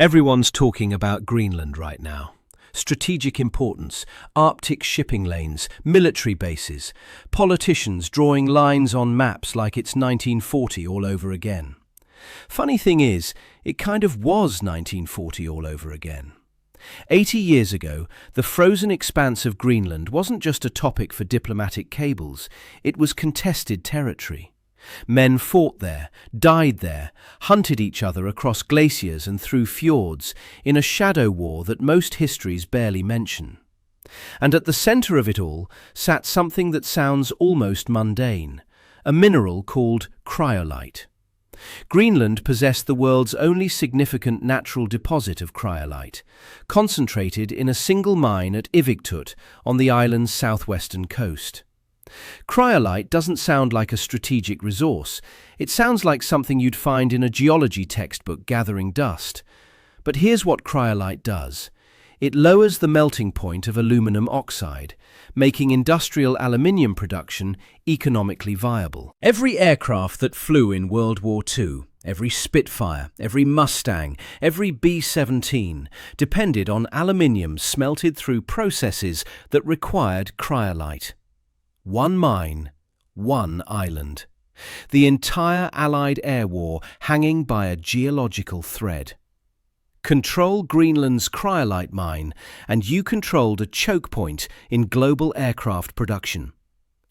Everyone's talking about Greenland right now. Strategic importance, Arctic shipping lanes, military bases, politicians drawing lines on maps like it's 1940 all over again. Funny thing is, it kind of was 1940 all over again. 80 years ago, the frozen expanse of Greenland wasn't just a topic for diplomatic cables, it was contested territory. Men fought there, died there, hunted each other across glaciers and through fjords in a shadow war that most histories barely mention. And at the centre of it all sat something that sounds almost mundane, a mineral called cryolite. Greenland possessed the world's only significant natural deposit of cryolite, concentrated in a single mine at Ivigtut on the island's southwestern coast. Cryolite doesn't sound like a strategic resource. It sounds like something you'd find in a geology textbook gathering dust. But here's what cryolite does. It lowers the melting point of aluminum oxide, making industrial aluminium production economically viable. Every aircraft that flew in World War II, every Spitfire, every Mustang, every B-17 depended on aluminium smelted through processes that required cryolite. One mine, one island. The entire Allied air war hanging by a geological thread. Control Greenland's cryolite mine, and you controlled a chokepoint in global aircraft production.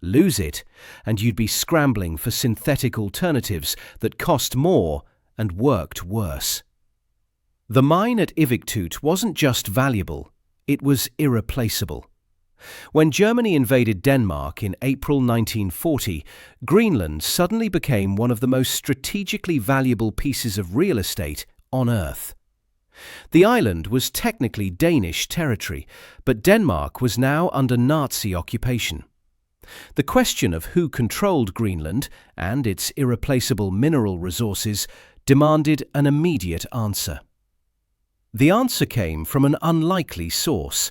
Lose it, and you'd be scrambling for synthetic alternatives that cost more and worked worse. The mine at Ivigtut wasn't just valuable, it was irreplaceable. When Germany invaded Denmark in April 1940, Greenland suddenly became one of the most strategically valuable pieces of real estate on Earth. The island was technically Danish territory, but Denmark was now under Nazi occupation. The question of who controlled Greenland and its irreplaceable mineral resources demanded an immediate answer. The answer came from an unlikely source,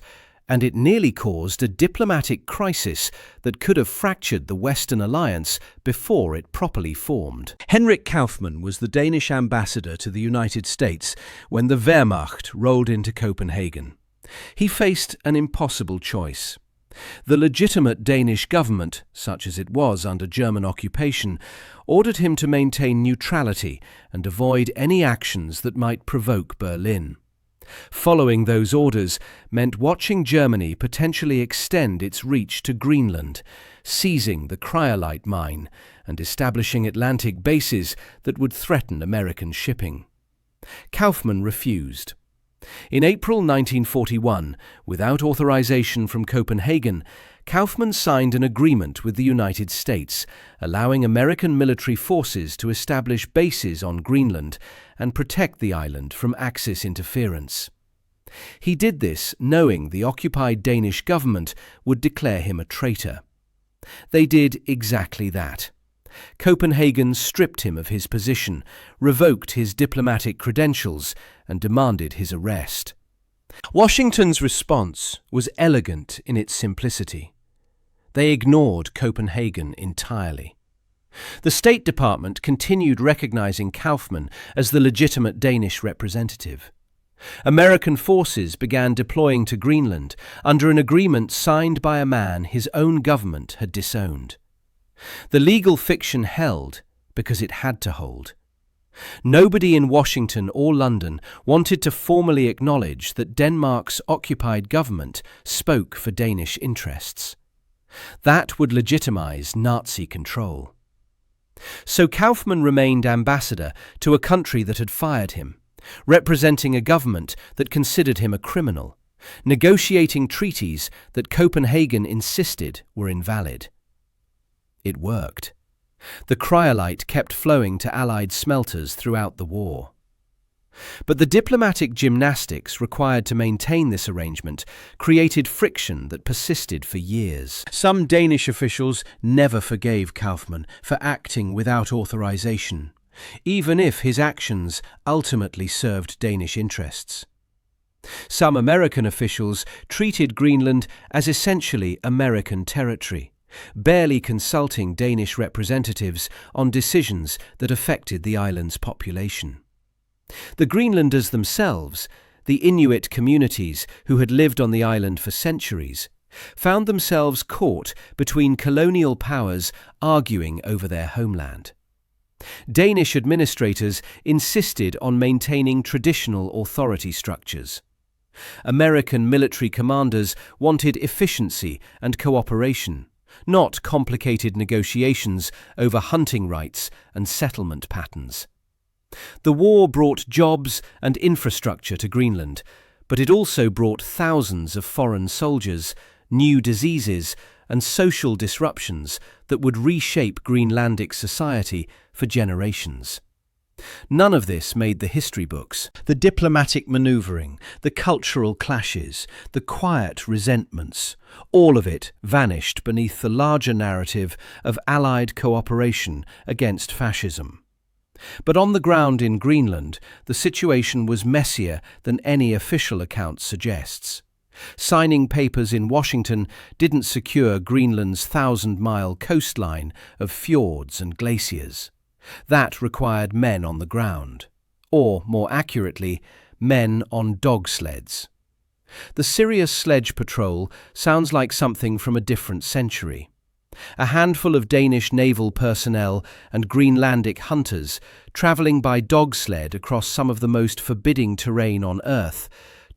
and it nearly caused a diplomatic crisis that could have fractured the Western alliance before it properly formed. Henrik Kaufmann was the Danish ambassador to the United States when the Wehrmacht rolled into Copenhagen. He faced an impossible choice. The legitimate Danish government, such as it was under German occupation, ordered him to maintain neutrality and avoid any actions that might provoke Berlin. Following those orders meant watching Germany potentially extend its reach to Greenland, seizing the cryolite mine and establishing Atlantic bases that would threaten American shipping. Kaufmann refused. In April 1941, without authorization from Copenhagen, Kaufmann signed an agreement with the United States, allowing American military forces to establish bases on Greenland and protect the island from Axis interference. He did this knowing the occupied Danish government would declare him a traitor. They did exactly that. Copenhagen stripped him of his position, revoked his diplomatic credentials, and demanded his arrest. Washington's response was elegant in its simplicity. They ignored Copenhagen entirely. The State Department continued recognizing Kaufmann as the legitimate Danish representative. American forces began deploying to Greenland under an agreement signed by a man his own government had disowned. The legal fiction held because it had to hold. Nobody in Washington or London wanted to formally acknowledge that Denmark's occupied government spoke for Danish interests. That would legitimize Nazi control. So Kaufmann remained ambassador to a country that had fired him, representing a government that considered him a criminal, negotiating treaties that Copenhagen insisted were invalid. It worked. The cryolite kept flowing to Allied smelters throughout the war. But the diplomatic gymnastics required to maintain this arrangement created friction that persisted for years. Some Danish officials never forgave Kaufmann for acting without authorization, even if his actions ultimately served Danish interests. Some American officials treated Greenland as essentially American territory, barely consulting Danish representatives on decisions that affected the island's population. The Greenlanders themselves, the Inuit communities who had lived on the island for centuries, found themselves caught between colonial powers arguing over their homeland. Danish administrators insisted on maintaining traditional authority structures. American military commanders wanted efficiency and cooperation, not complicated negotiations over hunting rights and settlement patterns. The war brought jobs and infrastructure to Greenland, but it also brought thousands of foreign soldiers, new diseases, and social disruptions that would reshape Greenlandic society for generations. None of this made the history books. The diplomatic maneuvering, the cultural clashes, the quiet resentments, all of it vanished beneath the larger narrative of Allied cooperation against fascism. But on the ground in Greenland, the situation was messier than any official account suggests. Signing papers in Washington didn't secure Greenland's 1,000-mile coastline of fjords and glaciers. That required men on the ground, or, more accurately, men on dog sleds. The Sirius Sledge Patrol sounds like something from a different century. A handful of Danish naval personnel and Greenlandic hunters travelling by dog sled across some of the most forbidding terrain on Earth,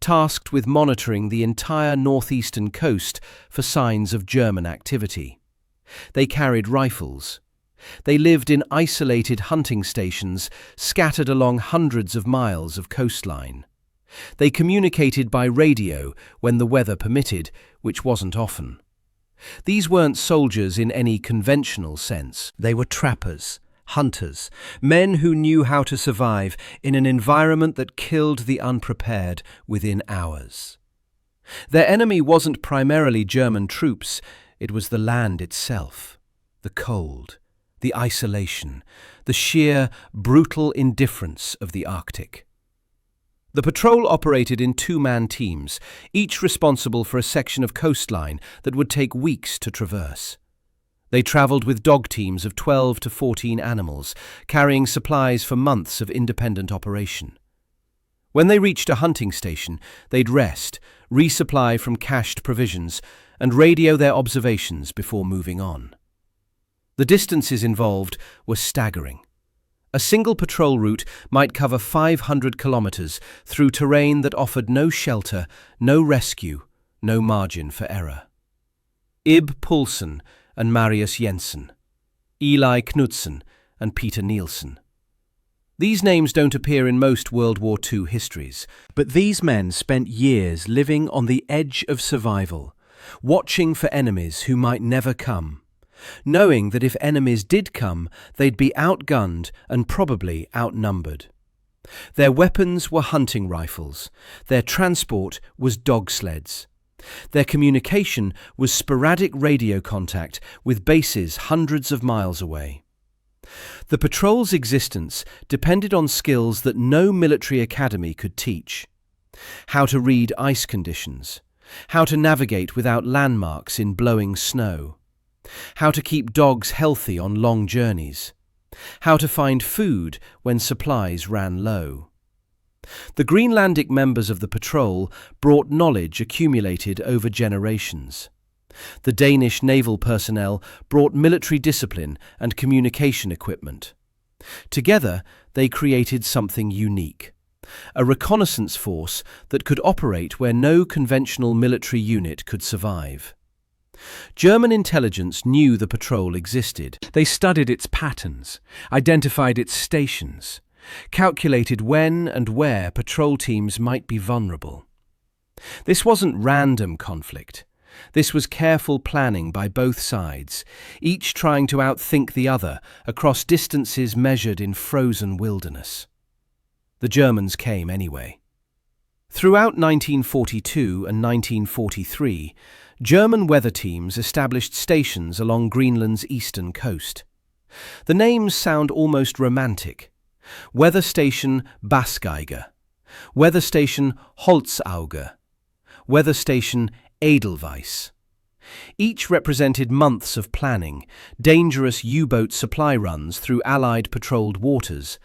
tasked with monitoring the entire northeastern coast for signs of German activity. They carried rifles. They lived in isolated hunting stations scattered along hundreds of miles of coastline. They communicated by radio when the weather permitted, which wasn't often. These weren't soldiers in any conventional sense. They were trappers, hunters, men who knew how to survive in an environment that killed the unprepared within hours. Their enemy wasn't primarily German troops, it was the land itself, the cold, the isolation, the sheer, brutal indifference of the Arctic. The patrol operated in two-man teams, each responsible for a section of coastline that would take weeks to traverse. They travelled with dog teams of 12 to 14 animals, carrying supplies for months of independent operation. When they reached a hunting station, they'd rest, resupply from cached provisions, and radio their observations before moving on. The distances involved were staggering. A single patrol route might cover 500 kilometres through terrain that offered no shelter, no rescue, no margin for error. Ib Poulsen and Marius Jensen, Eli Knudsen and Peter Nielsen. These names don't appear in most World War II histories, but these men spent years living on the edge of survival, watching for enemies who might never come, knowing that if enemies did come, they'd be outgunned and probably outnumbered. Their weapons were hunting rifles, their transport was dog sleds. Their communication was sporadic radio contact with bases hundreds of miles away. The patrol's existence depended on skills that no military academy could teach. How to read ice conditions, how to navigate without landmarks in blowing snow, how to keep dogs healthy on long journeys, how to find food when supplies ran low. The Greenlandic members of the patrol brought knowledge accumulated over generations. The Danish naval personnel brought military discipline and communication equipment. Together, they created something unique, a reconnaissance force that could operate where no conventional military unit could survive. German intelligence knew the patrol existed. They studied its patterns, identified its stations, calculated when and where patrol teams might be vulnerable. This wasn't random conflict. This was careful planning by both sides, each trying to outthink the other across distances measured in frozen wilderness. The Germans came anyway. Throughout 1942 and 1943, German weather teams established stations along Greenland's eastern coast. The names sound almost romantic. Weather Station Basgeige, Weather Station Holzauge, Weather Station Edelweiss. Each represented months of planning, dangerous U-boat supply runs through Allied patrolled waters,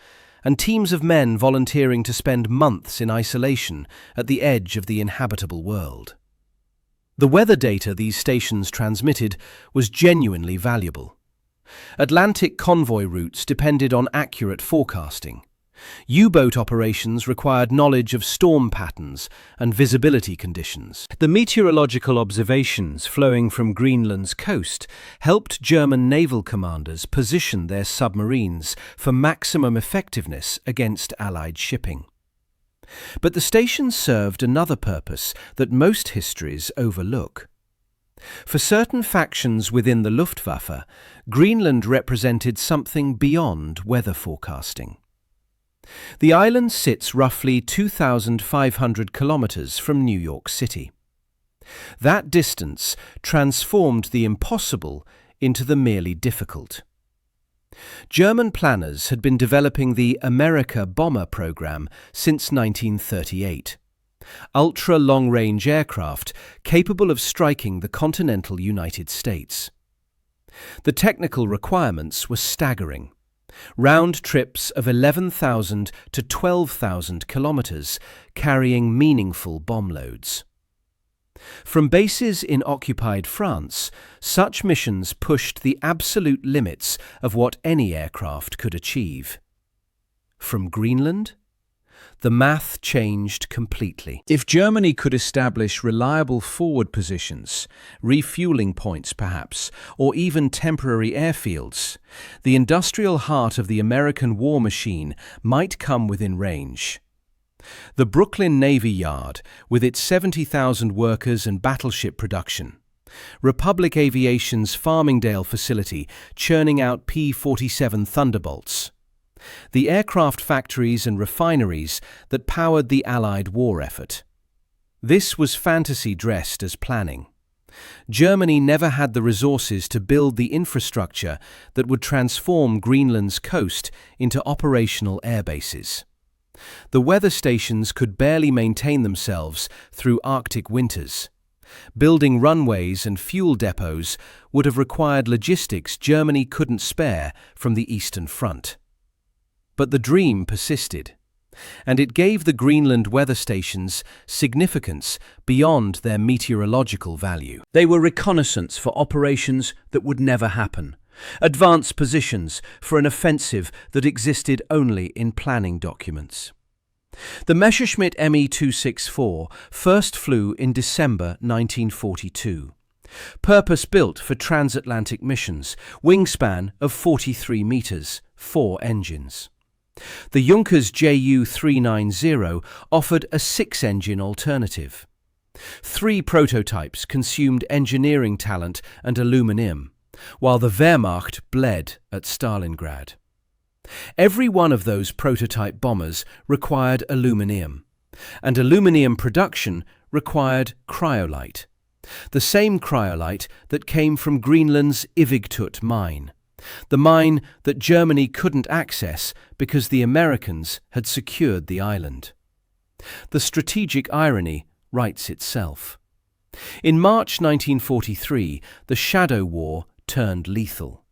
and teams of men volunteering to spend months in isolation at the edge of the inhabitable world. The weather data these stations transmitted was genuinely valuable. Atlantic convoy routes depended on accurate forecasting. U-boat operations required knowledge of storm patterns and visibility conditions. The meteorological observations flowing from Greenland's coast helped German naval commanders position their submarines for maximum effectiveness against Allied shipping. But the stations served another purpose that most histories overlook. For certain factions within the Luftwaffe, Greenland represented something beyond weather forecasting. The island sits roughly 2,500 kilometers from New York City. That distance transformed the impossible into the merely difficult. German planners had been developing the America bomber program since 1938. Ultra-long-range aircraft capable of striking the continental United States. The technical requirements were staggering. Round trips of 11,000 to 12,000 kilometers, carrying meaningful bomb loads. From bases in occupied France, such missions pushed the absolute limits of what any aircraft could achieve. From Greenland, the math changed completely. If Germany could establish reliable forward positions, refueling points perhaps, or even temporary airfields, the industrial heart of the American war machine might come within range. The Brooklyn Navy Yard, with its 70,000 workers and battleship production. Republic Aviation's Farmingdale facility churning out P-47 Thunderbolts. The aircraft factories and refineries that powered the Allied war effort. This was fantasy dressed as planning. Germany never had the resources to build the infrastructure that would transform Greenland's coast into operational airbases. The weather stations could barely maintain themselves through Arctic winters. Building runways and fuel depots would have required logistics Germany couldn't spare from the Eastern Front. But the dream persisted, and it gave the Greenland weather stations significance beyond their meteorological value. They were reconnaissance for operations that would never happen, advanced positions for an offensive that existed only in planning documents. The Messerschmitt Me-264 first flew in December 1942. Purpose-built for transatlantic missions, wingspan of 43 meters, 4 engines. The Junkers Ju-390 offered a 6-engine alternative. 3 prototypes consumed engineering talent and aluminium, while the Wehrmacht bled at Stalingrad. Every one of those prototype bombers required aluminium, and aluminium production required cryolite, the same cryolite that came from Greenland's Ivigtut mine. The mine that Germany couldn't access because the Americans had secured the island. The strategic irony writes itself. In March 1943, the Shadow War turned lethal.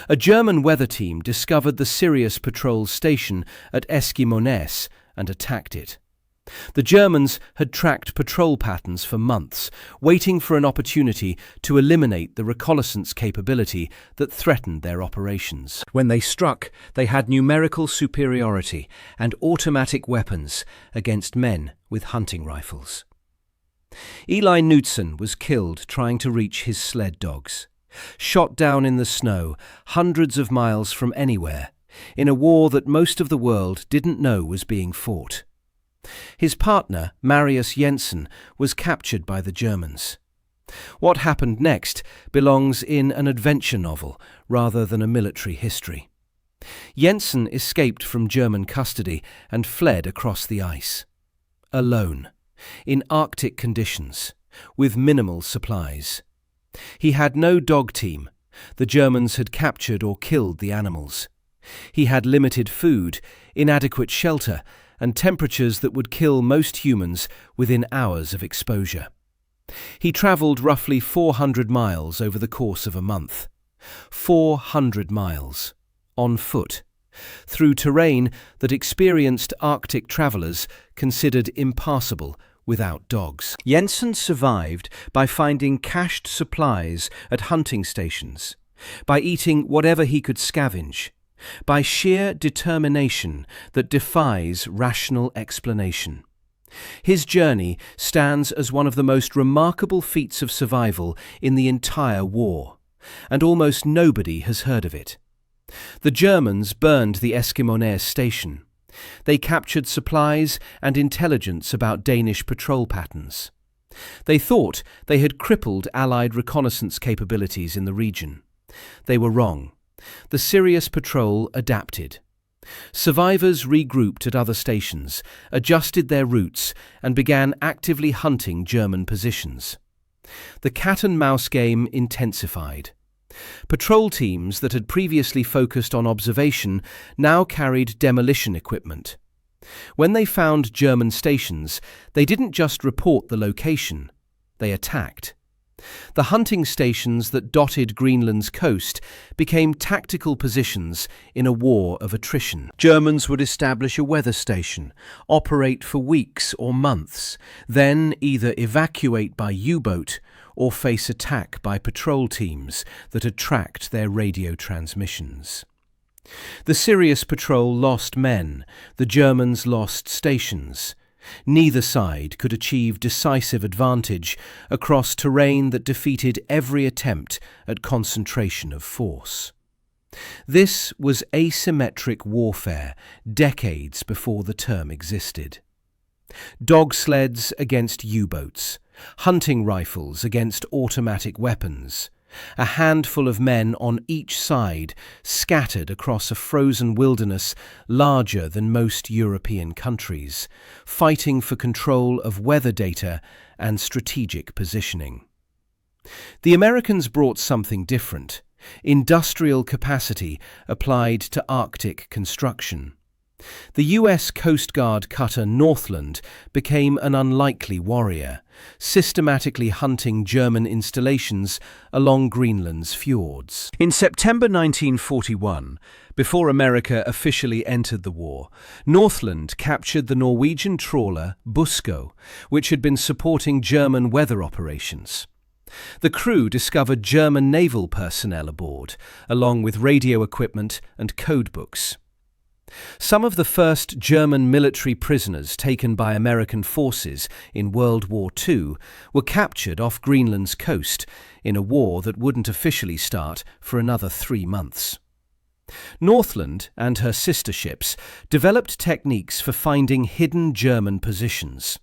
A German weather team discovered the Sirius patrol station at Eskimones and attacked it. The Germans had tracked patrol patterns for months, waiting for an opportunity to eliminate the reconnaissance capability that threatened their operations. When they struck, they had numerical superiority and automatic weapons against men with hunting rifles. Eli Knudsen was killed trying to reach his sled dogs, shot down in the snow hundreds of miles from anywhere, in a war that most of the world didn't know was being fought. His partner, Marius Jensen, was captured by the Germans. What happened next belongs in an adventure novel rather than a military history. Jensen escaped from German custody and fled across the ice. Alone, in Arctic conditions, with minimal supplies. He had no dog team. The Germans had captured or killed the animals. He had limited food, inadequate shelter, and temperatures that would kill most humans within hours of exposure. He travelled roughly 400 miles over the course of a month. 400 miles, on foot, through terrain that experienced Arctic travelers considered impassable without dogs. Jensen survived by finding cached supplies at hunting stations, by eating whatever he could scavenge, by sheer determination that defies rational explanation. His journey stands as one of the most remarkable feats of survival in the entire war, and almost nobody has heard of it. The Germans burned the Eskimonair station. They captured supplies and intelligence about Danish patrol patterns. They thought they had crippled Allied reconnaissance capabilities in the region. They were wrong. The Sirius patrol adapted. Survivors regrouped at other stations, adjusted their routes, and began actively hunting German positions. The cat-and-mouse game intensified. Patrol teams that had previously focused on observation now carried demolition equipment. When they found German stations, they didn't just report the location, they attacked. The hunting stations that dotted Greenland's coast became tactical positions in a war of attrition. Germans would establish a weather station, operate for weeks or months, then either evacuate by U-boat or face attack by patrol teams that had tracked their radio transmissions. The Sirius patrol lost men, the Germans lost stations. Neither side could achieve decisive advantage across terrain that defeated every attempt at concentration of force. This was asymmetric warfare decades before the term existed. Dog sleds against U-boats, hunting rifles against automatic weapons, a handful of men on each side scattered across a frozen wilderness larger than most European countries, fighting for control of weather data and strategic positioning. The Americans brought something different: industrial capacity applied to Arctic construction. The US Coast Guard cutter Northland became an unlikely warrior, systematically hunting German installations along Greenland's fjords. In September 1941, before America officially entered the war, Northland captured the Norwegian trawler Busko, which had been supporting German weather operations. The crew discovered German naval personnel aboard, along with radio equipment and codebooks. Some of the first German military prisoners taken by American forces in World War II were captured off Greenland's coast in a war that wouldn't officially start for another 3 months. Northland and her sister ships developed techniques for finding hidden German positions.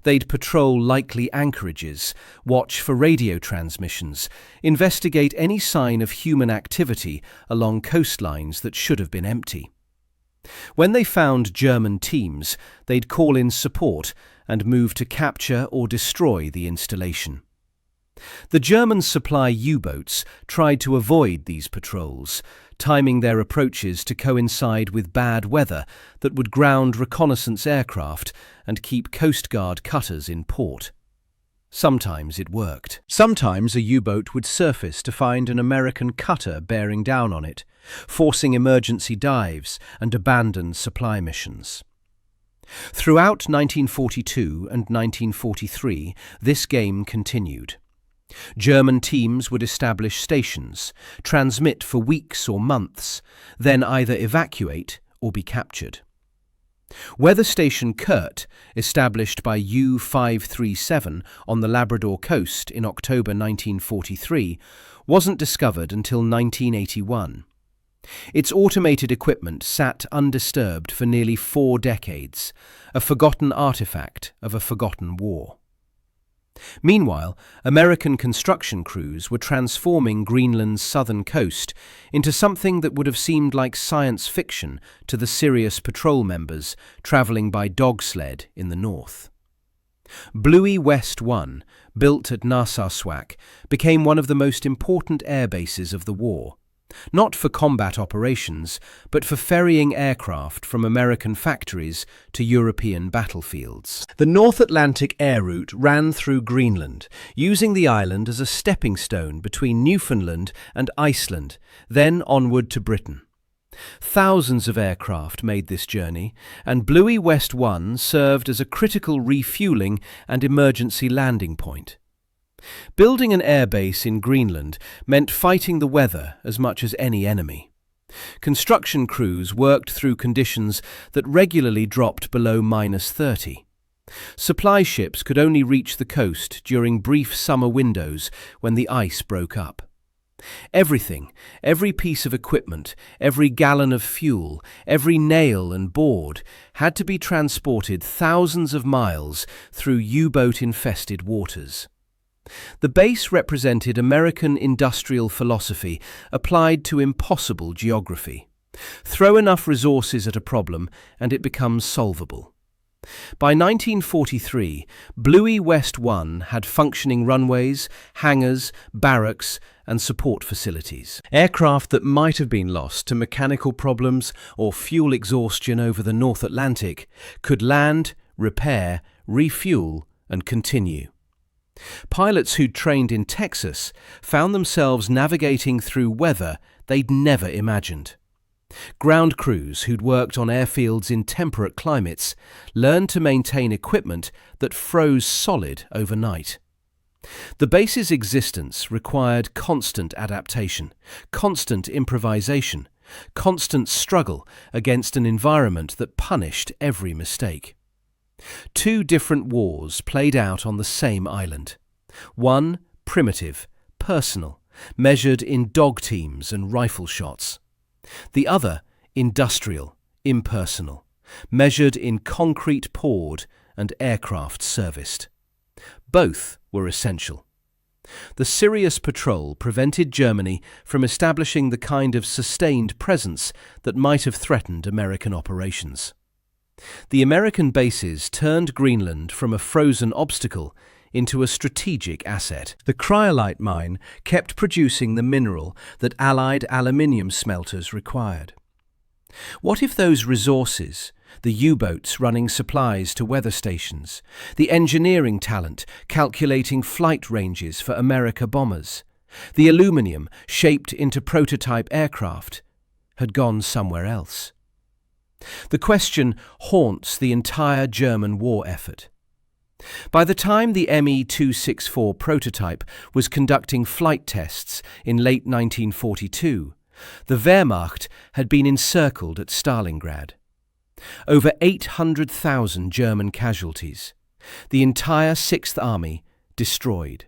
They'd patrol likely anchorages, watch for radio transmissions, investigate any sign of human activity along coastlines that should have been empty. When they found German teams, they'd call in support and move to capture or destroy the installation. The German supply U-boats tried to avoid these patrols, timing their approaches to coincide with bad weather that would ground reconnaissance aircraft and keep Coast Guard cutters in port. Sometimes it worked. Sometimes a U-boat would surface to find an American cutter bearing down on it, forcing emergency dives and abandoned supply missions. Throughout 1942 and 1943, this game continued. German teams would establish stations, transmit for weeks or months, then either evacuate or be captured. Weather Station Kurt, established by U-537 on the Labrador coast in October 1943, wasn't discovered until 1981. Its automated equipment sat undisturbed for nearly 4 decades, a forgotten artifact of a forgotten war. Meanwhile, American construction crews were transforming Greenland's southern coast into something that would have seemed like science fiction to the Sirius patrol members travelling by dog sled in the north. Bluey West-One, built at Nazioccupation, became one of the most important air bases of the war, not for combat operations, but for ferrying aircraft from American factories to European battlefields. The North Atlantic air route ran through Greenland, using the island as a stepping stone between Newfoundland and Iceland, then onward to Britain. Thousands of aircraft made this journey, and Bluey-West-One served as a critical refueling and emergency landing point. Building an airbase in Greenland meant fighting the weather as much as any enemy. Construction crews worked through conditions that regularly dropped below -30. Supply ships could only reach the coast during brief summer windows when the ice broke up. Everything, every piece of equipment, every gallon of fuel, every nail and board had to be transported thousands of miles through U-boat-infested waters. The base represented American industrial philosophy applied to impossible geography. Throw enough resources at a problem and it becomes solvable. By 1943, Bluey-West-One had functioning runways, hangars, barracks, and support facilities. Aircraft that might have been lost to mechanical problems or fuel exhaustion over the North Atlantic could land, repair, refuel, and continue. Pilots who'd trained in Texas found themselves navigating through weather they'd never imagined. Ground crews who'd worked on airfields in temperate climates learned to maintain equipment that froze solid overnight. The base's existence required constant adaptation, constant improvisation, constant struggle against an environment that punished every mistake. Two different wars played out on the same island. One, primitive, personal, measured in dog teams and rifle shots. The other, industrial, impersonal, measured in concrete poured and aircraft serviced. Both were essential. The Sirius patrol prevented Germany from establishing the kind of sustained presence that might have threatened American operations. The American bases turned Greenland from a frozen obstacle into a strategic asset. The cryolite mine kept producing the mineral that Allied aluminium smelters required. What if those resources, the U-boats running supplies to weather stations, the engineering talent calculating flight ranges for America bombers, the aluminium shaped into prototype aircraft, had gone somewhere else? The question haunts the entire German war effort. By the time the Me-264 prototype was conducting flight tests in late 1942, the Wehrmacht had been encircled at Stalingrad. Over 800,000 German casualties, the entire Sixth Army destroyed.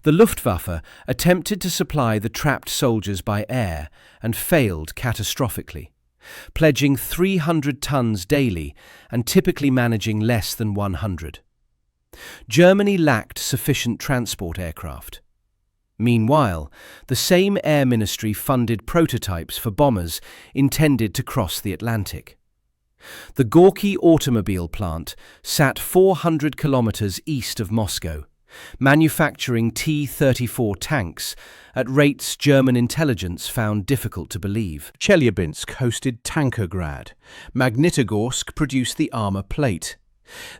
The Luftwaffe attempted to supply the trapped soldiers by air and failed catastrophically, pledging 300 tons daily and typically managing less than 100. Germany lacked sufficient transport aircraft. Meanwhile, the same Air Ministry funded prototypes for bombers intended to cross the Atlantic. The Gorky automobile plant sat 400 kilometers east of Moscow, manufacturing T-34 tanks at rates German intelligence found difficult to believe. Chelyabinsk hosted Tankergrad. Magnitogorsk produced the armor plate.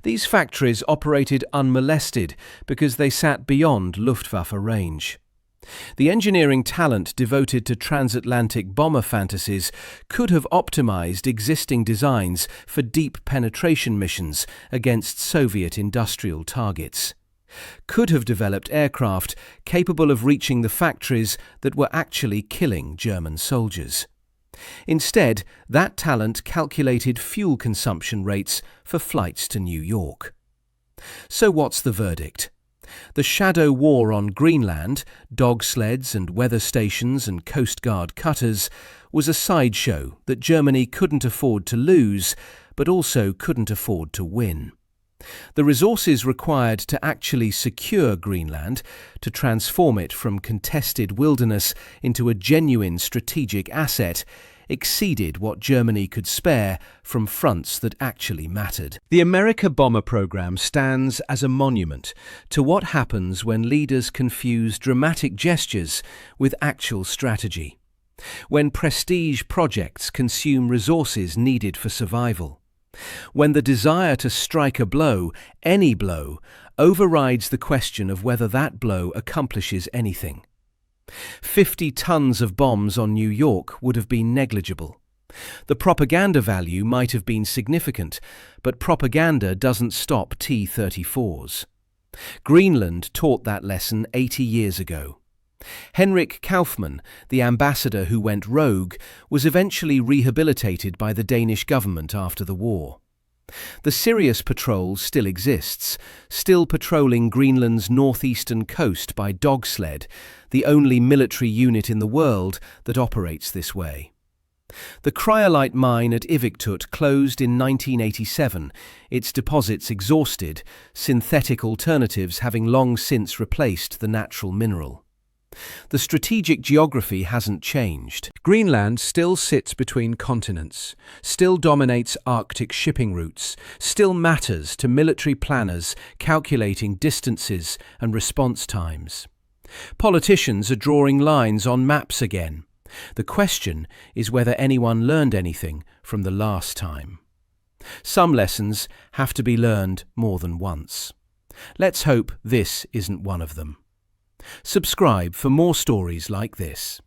These factories operated unmolested because they sat beyond Luftwaffe range. The engineering talent devoted to transatlantic bomber fantasies could have optimized existing designs for deep penetration missions against Soviet industrial targets. Could have developed aircraft capable of reaching the factories that were actually killing German soldiers. Instead, that talent calculated fuel consumption rates for flights to New York. So what's the verdict? The shadow war on Greenland, dog sleds and weather stations and Coast Guard cutters, was a sideshow that Germany couldn't afford to lose, but also couldn't afford to win. The resources required to actually secure Greenland, to transform it from contested wilderness into a genuine strategic asset, exceeded what Germany could spare from fronts that actually mattered. The America bomber program stands as a monument to what happens when leaders confuse dramatic gestures with actual strategy, when prestige projects consume resources needed for survival, when the desire to strike a blow, any blow, overrides the question of whether that blow accomplishes anything. 50 tons of bombs on New York would have been negligible. The propaganda value might have been significant, but propaganda doesn't stop T-34s. Greenland taught that lesson 80 years ago. Henrik Kaufmann, the ambassador who went rogue, was eventually rehabilitated by the Danish government after the war. The Sirius Patrol still exists, still patrolling Greenland's northeastern coast by dog sled, the only military unit in the world that operates this way. The cryolite mine at Ivigtut closed in 1987, its deposits exhausted, synthetic alternatives having long since replaced the natural mineral. The strategic geography hasn't changed. Greenland still sits between continents, still dominates Arctic shipping routes, still matters to military planners calculating distances and response times. Politicians are drawing lines on maps again. The question is whether anyone learned anything from the last time. Some lessons have to be learned more than once. Let's hope this isn't one of them. Subscribe for more stories like this.